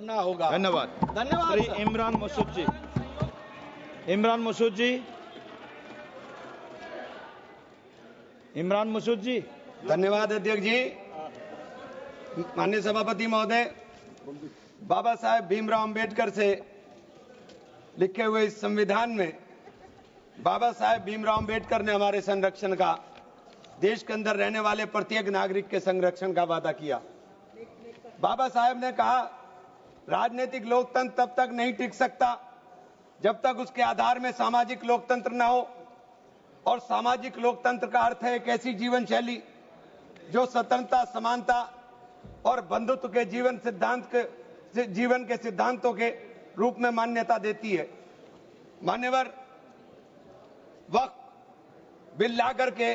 करना होगा। धन्यवाद। धन्यवाद। श्री इमरान मसूद जी। इमरान मसूद जी। इमरान मसूद जी। धन्यवाद अध्यक्ष जी। माननीय सभापति महोदय, बाबा साहेब भीमराव अंबेडकर से लिखे हुए इस संविधान में बाबा साहेब भीमराव अंबेडकर ने हमारे संरक्षण का, देश के अंदर रहने वाले प्रत्येक नागरिक के संरक्षण का वादा किया। बाबा साहेब ने कहा, राजनीतिक लोकतंत्र तब तक नहीं टिक सकता जब तक उसके आधार में सामाजिक लोकतंत्र न हो, और सामाजिक लोकतंत्र का अर्थ है एक ऐसी जीवन शैली जो स्वतंत्रता, समानता और बंधुत्व के जीवन के सिद्धांतों के रूप में मान्यता देती है। मान्यवर, वक्फ बिल ला करके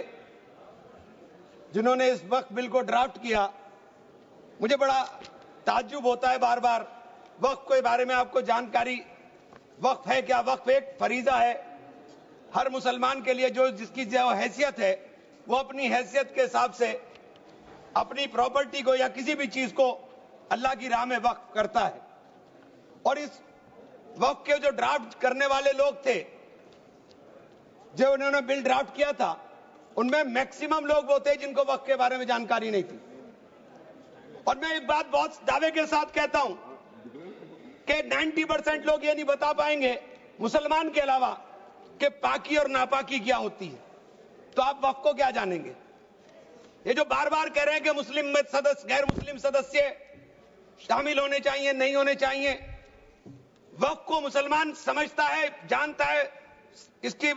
जिन्होंने इस वक्फ बिल को ड्राफ्ट किया, मुझे बड़ा ताज्जुब होता है बार बार। वक्फ के बारे में आपको जानकारी, वक्फ है क्या? वक्फ एक फरीजा है हर मुसलमान के लिए, जिसकी जो हैसियत है वो अपनी हैसियत के हिसाब से अपनी प्रॉपर्टी को या किसी भी चीज को अल्लाह की राह में वक्फ करता है। और इस वक्फ के जो ड्राफ्ट करने वाले लोग थे, जो उन्होंने बिल ड्राफ्ट किया था, उनमें मैक्सिमम लोग वो थे जिनको वक्फ के बारे में जानकारी नहीं थी। और मैं एक बात बहुत दावे के साथ कहता हूं कि 90% लोग ये नहीं बता पाएंगे, मुसलमान के अलावा, कि पाकी और नापाकी क्या होती है। तो आप वक्फ को क्या जानेंगे? ये जो बार बार कह रहे हैं कि मुस्लिम में सदस्य, गैर मुस्लिम सदस्य शामिल होने चाहिए, नहीं होने चाहिए, वक्फ को मुसलमान समझता है, जानता है, इसकी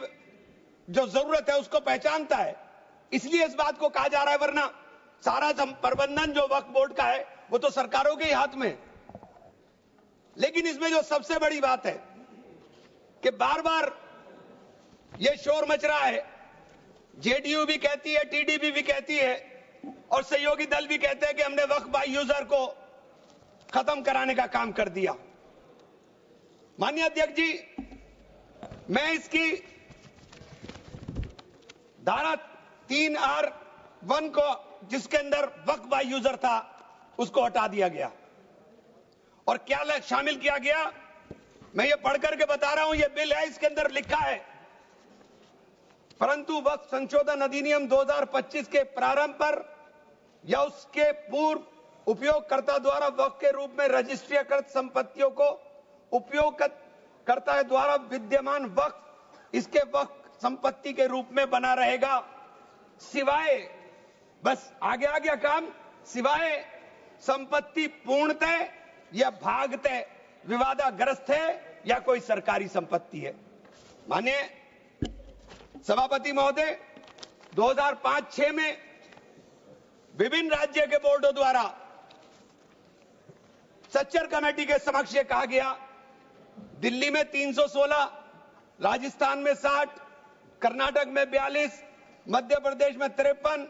जो जरूरत है उसको पहचानता है, इसलिए इस बात को कहा जा रहा है। वरना सारा प्रबंधन जो वक्फ बोर्ड का है वो तो सरकारों के ही हाथ में है। लेकिन इसमें जो सबसे बड़ी बात है कि बार बार ये शोर मच रहा है, जेडीयू भी कहती है, टीडीपी भी कहती है, और सहयोगी दल भी कहते हैं कि हमने वक्फ बाय यूजर को खत्म कराने का काम कर दिया। माननीय अध्यक्ष जी, मैं इसकी धारा 3R1 को, जिसके अंदर वक्फ बाय यूजर था, उसको हटा दिया गया। और क्या शामिल किया गया, मैं ये पढ़ करके बता रहा हूं, ये बिल है, इसके अंदर लिखा है, परंतु वक्फ संशोधन अधिनियम 2025 के प्रारंभ पर या उसके पूर्व उपयोगकर्ता द्वारा वक्फ के रूप में रजिस्ट्रीकृत संपत्तियों को उपयोगकर्ता द्वारा विद्यमान वक्फ इसके वक्फ संपत्ति के रूप में बना रहेगा, सिवाय, बस आगे आ गया काम, सिवाय संपत्ति पूर्णतः या भागतः विवादाग्रस्त है या कोई सरकारी संपत्ति है। माने सभापति महोदय, 2005-06 में विभिन्न राज्य के बोर्डों द्वारा सच्चर कमेटी के समक्ष यह कहा गया, दिल्ली में 316, राजस्थान में 60, कर्नाटक में 42, मध्य प्रदेश में 53,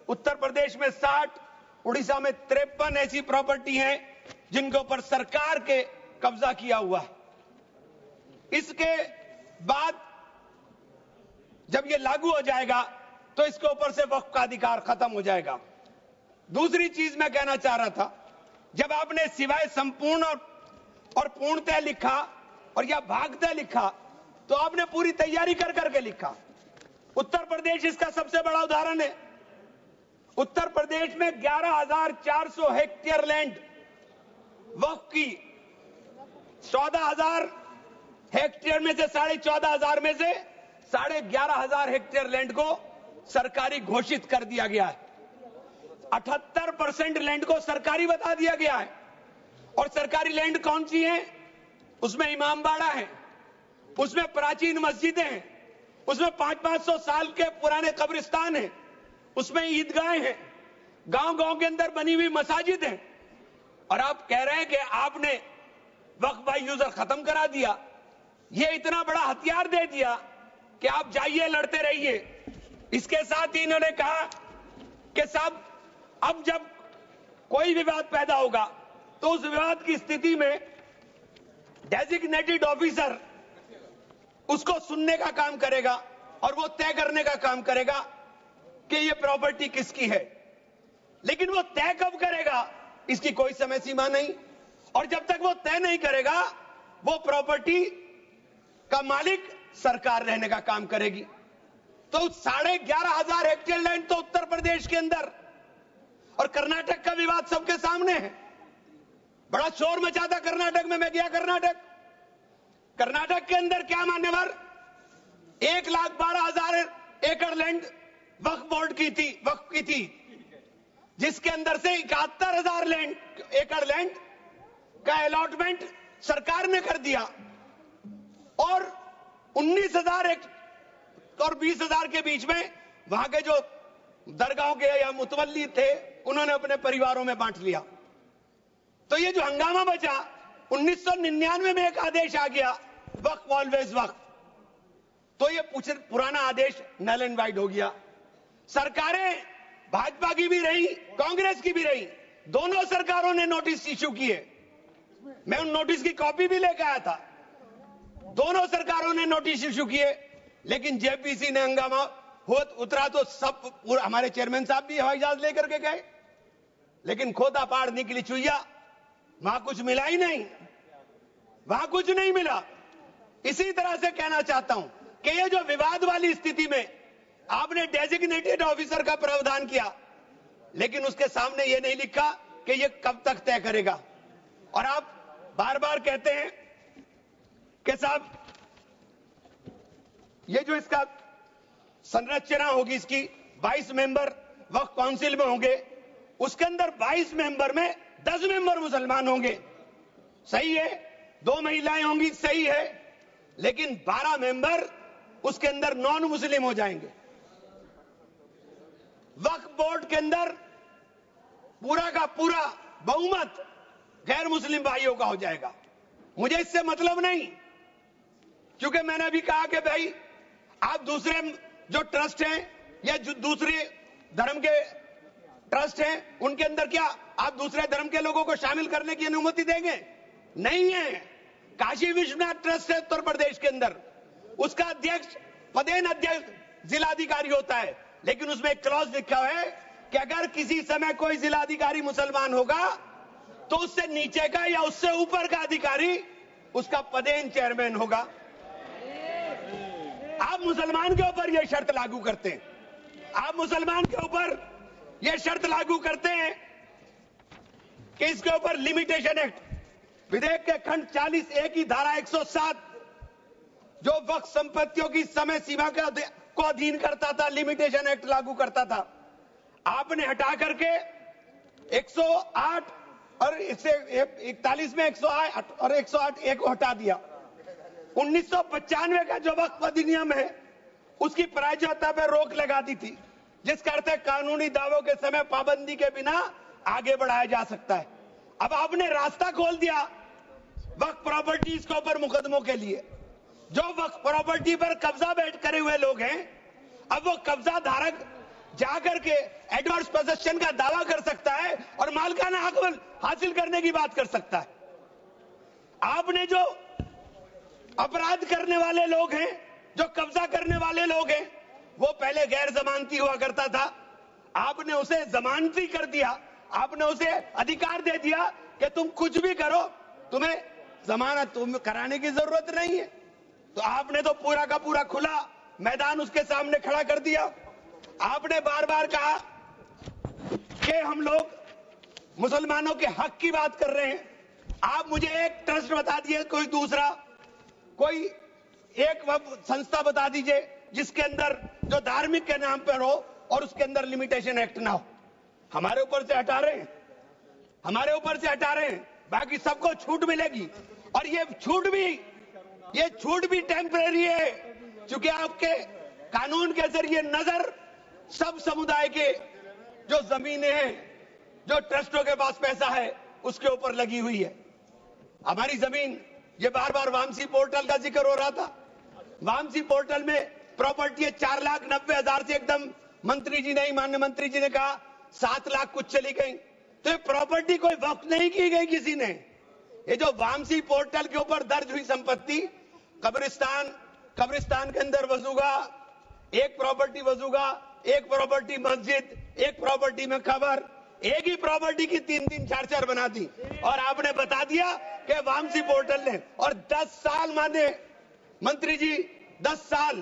उत्तर प्रदेश में 60, उड़ीसा में 53 ऐसी प्रॉपर्टी हैं जिनके ऊपर सरकार के कब्जा किया हुआ है। इसके बाद जब ये लागू हो जाएगा तो इसके ऊपर से वक्फ का अधिकार खत्म हो जाएगा। दूसरी चीज मैं कहना चाह रहा था, जब आपने सिवाय संपूर्ण और पूर्णतः लिखा और या भागतः लिखा, तो आपने पूरी तैयारी कर करके लिखा। उत्तर प्रदेश इसका सबसे बड़ा उदाहरण है। उत्तर प्रदेश में 11,400 हेक्टेयर लैंड वक्फ की, 14,000 हेक्टेयर में से 14,500 में से 11,500 हेक्टेयर लैंड को सरकारी घोषित कर दिया गया है। 78% लैंड को सरकारी बता दिया गया है। और सरकारी लैंड कौन सी है? उसमें इमामबाड़ा है, उसमें प्राचीन मस्जिदें हैं, उसमें 500-500 साल के पुराने कब्रिस्तान हैं, उसमें ईदगाहें हैं, गांव-गांव के अंदर बनी हुई मसाजिद हैं। और आप कह रहे हैं कि आपने वक्फ बाय यूजर खत्म करा दिया। ये इतना बड़ा हथियार दे दिया कि आप जाइए, लड़ते रहिए। इसके साथ ही इन्होंने कहा कि साहब, अब जब कोई विवाद पैदा होगा तो उस विवाद की स्थिति में डेजिग्नेटेड ऑफिसर उसको सुनने का काम करेगा और वो तय करने का काम करेगा कि ये प्रॉपर्टी किसकी है। लेकिन वो तय कब करेगा, इसकी कोई समय सीमा नहीं। और जब तक वो तय नहीं करेगा, वो प्रॉपर्टी का मालिक सरकार रहने का काम करेगी। तो 11,500 हेक्टेयर लैंड तो उत्तर प्रदेश के अंदर, और कर्नाटक का विवाद सबके सामने है। बड़ा शोर मचा था कर्नाटक में, मैं गया कर्नाटक के अंदर क्या मान्यवर 1,12,000 एकड़ लैंड वक्फ बोर्ड की थी, जिसके अंदर से 71,000 एकड़ लैंड का अलॉटमेंट सरकार ने कर दिया, और 19,000 और 20,000 के बीच में वहां के जो दरगाहों के या मुतवल्ली थे, उन्होंने अपने परिवारों में बांट लिया। तो ये जो हंगामा बचा, 1999 में एक आदेश आ गया, वक्फ ऑलवेज वक्फ, तो ये पुराना आदेश नल एंड वाइड हो गया। सरकारें भाजपा की भी रही, कांग्रेस की भी रही, दोनों सरकारों ने नोटिस इश्यू किए। मैं उन नोटिस की कॉपी भी लेकर आया था। दोनों सरकारों ने नोटिस इश्यू किए, लेकिन जेपीसी ने हंगामा उतरा तो सब हमारे चेयरमैन साहब भी हवाई जहाज लेकर के गए, लेकिन खोदा पहाड़ निकली चुईया, वहां कुछ मिला ही नहीं, वहां कुछ नहीं मिला। इसी तरह से कहना चाहता हूं कि ये जो विवाद वाली स्थिति में आपने डेजिग्नेटेड ऑफिसर का प्रावधान किया, लेकिन उसके सामने ये नहीं लिखा कि ये कब तक तय करेगा। और आप बार बार कहते हैं कि साहब ये जो इसका संरचना होगी, इसकी 22 मेंबर वक्फ काउंसिल में होंगे, उसके अंदर 22 मेंबर में 10 मेंबर मुसलमान होंगे, सही है, 2 महिलाएं होंगी, सही है, लेकिन 12 मेंबर उसके अंदर नॉन मुस्लिम हो जाएंगे। वक्फ बोर्ड के अंदर पूरा का पूरा बहुमत गैर मुस्लिम भाइयों का हो जाएगा। मुझे इससे मतलब नहीं, क्योंकि मैंने अभी कहा कि भाई आप दूसरे जो ट्रस्ट हैं या जो दूसरे धर्म के ट्रस्ट हैं, उनके अंदर क्या आप दूसरे धर्म के लोगों को शामिल करने की अनुमति देंगे? नहीं है। काशी विश्वनाथ ट्रस्ट है उत्तर प्रदेश के अंदर, उसका अध्यक्ष पदेन अध्यक्ष जिलाधिकारी होता है, लेकिन उसमें एक क्लॉज लिखा है कि अगर किसी समय कोई जिलाधिकारी मुसलमान होगा तो उससे नीचे का या उससे ऊपर का अधिकारी उसका पदेन चेयरमैन होगा। आप मुसलमान के ऊपर यह शर्त लागू करते हैं, आप मुसलमान के ऊपर यह शर्त लागू करते हैं कि इसके ऊपर लिमिटेशन एक्ट विधेयक के खंड 40A की धारा 107 जो वक्फ संपत्तियों की समय सीमा को अधीन करता था, लिमिटेशन एक्ट लागू करता था, आपने हटा करके 108 और इससे 41 में 108 और 108A को हटा दिया। 1995 का जो वक्फ अधिनियम है उसकी प्रायज्यता पर रोक लगा दी थी, जिसका अर्थ है कानूनी दावों के समय पाबंदी के बिना आगे बढ़ाया जा सकता है। अब आपने रास्ता खोल दिया वक्फ प्रॉपर्टीज के ऊपर मुकदमों के लिए। जो वक्फ प्रॉपर्टी पर कब्जा बैठ करे हुए लोग हैं, अब वो कब्जा धारक जाकर के एडवर्स पोजेशन का दावा कर सकता है और मालिकाना हक हासिल करने की बात कर सकता है। आपने जो अपराध करने वाले लोग हैं, जो कब्जा करने वाले लोग हैं, वो पहले गैर जमानती हुआ करता था, आपने उसे जमानती कर दिया, आपने उसे अधिकार दे दिया कि तुम कुछ भी करो, तुम्हें जमानत कराने की जरूरत नहीं है। तो आपने तो पूरा का पूरा खुला मैदान उसके सामने खड़ा कर दिया। आपने बार बार कहा कि हम लोग मुसलमानों के हक की बात कर रहे हैं। आप मुझे एक ट्रस्ट बता दीजिए, कोई दूसरा कोई एक संस्था बता दीजिए जिसके अंदर जो धार्मिक के नाम पर हो और उसके अंदर लिमिटेशन एक्ट ना हो। हमारे ऊपर से हटा रहे हैं, हमारे ऊपर से हटा रहे हैं, बाकी सबको छूट मिलेगी। और ये छूट भी टेम्परेरी है, क्योंकि आपके कानून के जरिए नजर सब समुदाय के जो जमीनें हैं, जो ट्रस्टों के पास पैसा है, उसके ऊपर लगी हुई है। हमारी जमीन, ये बार बार वामसी पोर्टल का जिक्र हो रहा था, वामसी पोर्टल में प्रॉपर्टी 4,90,000 से एकदम मंत्री जी ने, माननीय मंत्री जी ने कहा 7 लाख कुछ चली गई। तो ये प्रॉपर्टी कोई वक्त नहीं की गई किसी ने। ये जो वामसी पोर्टल के ऊपर दर्ज हुई संपत्ति, कब्रिस्तान के अंदर वसूगा, एक प्रॉपर्टी वसूगा, एक प्रॉपर्टी मस्जिद, एक प्रॉपर्टी में कब्र, एक ही प्रॉपर्टी की 3-3 4-4 बना दी और आपने बता दिया कि वामसी पोर्टल ने। और 10 साल माने मंत्री जी, 10 साल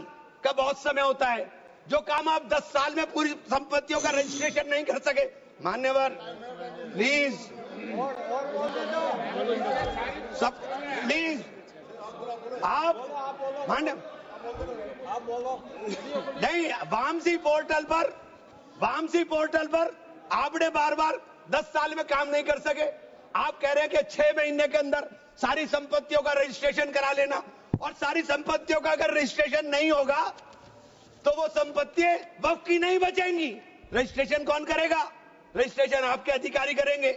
का बहुत समय होता है। जो काम आप 10 साल में पूरी संपत्तियों का रजिस्ट्रेशन नहीं कर सके, मान्यवर प्लीज सब प्लीज आप मान्य नहीं, वामसी पोर्टल पर आपने बार बार 10 साल में काम नहीं कर सके। आप कह रहे हैं कि 6 महीने के अंदर सारी संपत्तियों का रजिस्ट्रेशन करा लेना, और सारी संपत्तियों का अगर रजिस्ट्रेशन नहीं होगा तो वो संपत्तियां वक्फ की नहीं बचेंगी। रजिस्ट्रेशन कौन करेगा? रजिस्ट्रेशन आपके अधिकारी करेंगे।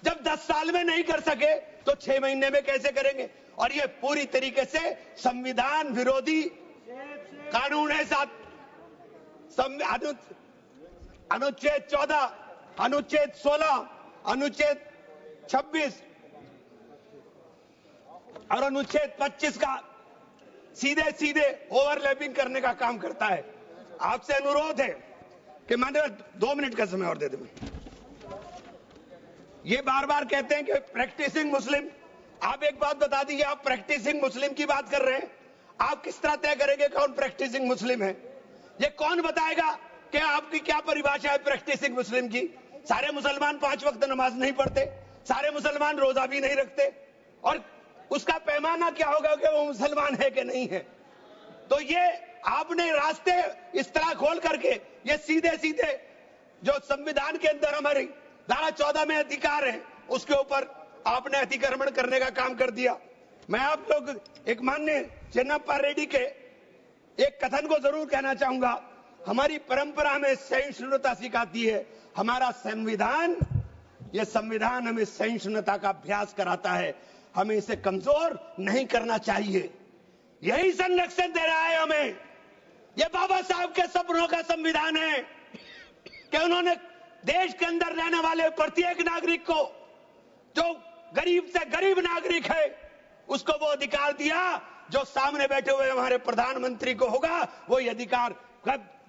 जब 10 साल में नहीं कर सके तो 6 महीने में कैसे करेंगे? और ये पूरी तरीके से संविधान विरोधी कानून है। साथ अनुच्छेद 14, अनुच्छेद 16, अनुच्छेद 26 और अनुच्छेद 25 का सीधे सीधे ओवरलैपिंग करने का काम करता है। आपसे अनुरोध है कि माननीय 2 मिनट का समय और दे दें। ये बार बार कहते हैं कि प्रैक्टिसिंग मुस्लिम। आप एक बात बता दीजिए, आप प्रैक्टिसिंग मुस्लिम की बात कर रहे हैं, आप किस तरह तय करेंगे कौन प्रैक्टिसिंग मुस्लिम है? ये कौन बताएगा कि आपकी क्या परिभाषा है प्रैक्टिसिंग मुस्लिम की? सारे मुसलमान 5 वक्त नमाज नहीं पढ़ते, सारे मुसलमान रोजा भी नहीं रखते, और उसका पैमाना क्या होगा कि वो मुसलमान है कि नहीं है? तो ये आपने रास्ते इस तरह खोल करके ये सीधे सीधे जो संविधान के अंदर हमारी धारा 14 में अधिकार है उसके ऊपर आपने अतिक्रमण करने का काम कर दिया। मैं आप लोग एक माननीय चेन्नप्पा रेड्डी के एक कथन को जरूर कहना चाहूंगा। हमारी परंपरा में सहिष्णुता सिखाती है, हमारा संविधान, ये संविधान हमें सहिष्णुता का अभ्यास कराता है, हमें इसे कमजोर नहीं करना चाहिए। यही संरक्षण दे रहा है हमें। ये बाबा साहब के सपनों का संविधान है कि उन्होंने देश के अंदर रहने वाले प्रत्येक नागरिक को, जो गरीब से गरीब नागरिक है, उसको वो अधिकार दिया जो सामने बैठे हुए हमारे प्रधानमंत्री को होगा, वो ये अधिकार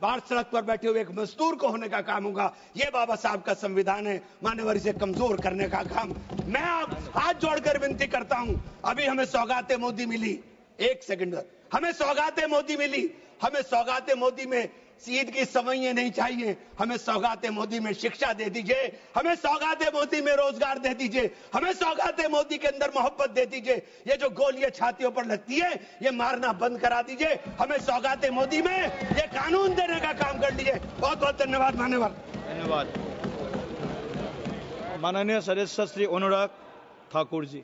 बाहर सड़क पर बैठे हुए एक मजदूर को होने का काम होगा। ये बाबा साहब का संविधान है। मान्यवर, इसे कमजोर करने का काम मैं आप हाथ जोड़कर विनती करता हूं। अभी हमें सौगाते मोदी मिली, 1 सेकंड, हमें सौगाते मोदी मिली। हमें सौगाते मोदी में ईद की सवैयां नहीं चाहिए, हमें सौगाते मोदी में शिक्षा दे दीजिए, हमें सौगाते मोदी में रोजगार दे दीजिए, हमें सौगाते मोदी के अंदर मोहब्बत दे दीजिए। ये जो गोलियां छातियों पर लगती है ये मारना बंद करा दीजिए। हमें सौगाते मोदी में ये कानून देने का काम कर लीजिए। बहुत बहुत धन्यवाद। मान्यवर, धन्यवाद। माननीय सदस्य श्री अनुराग ठाकुर जी।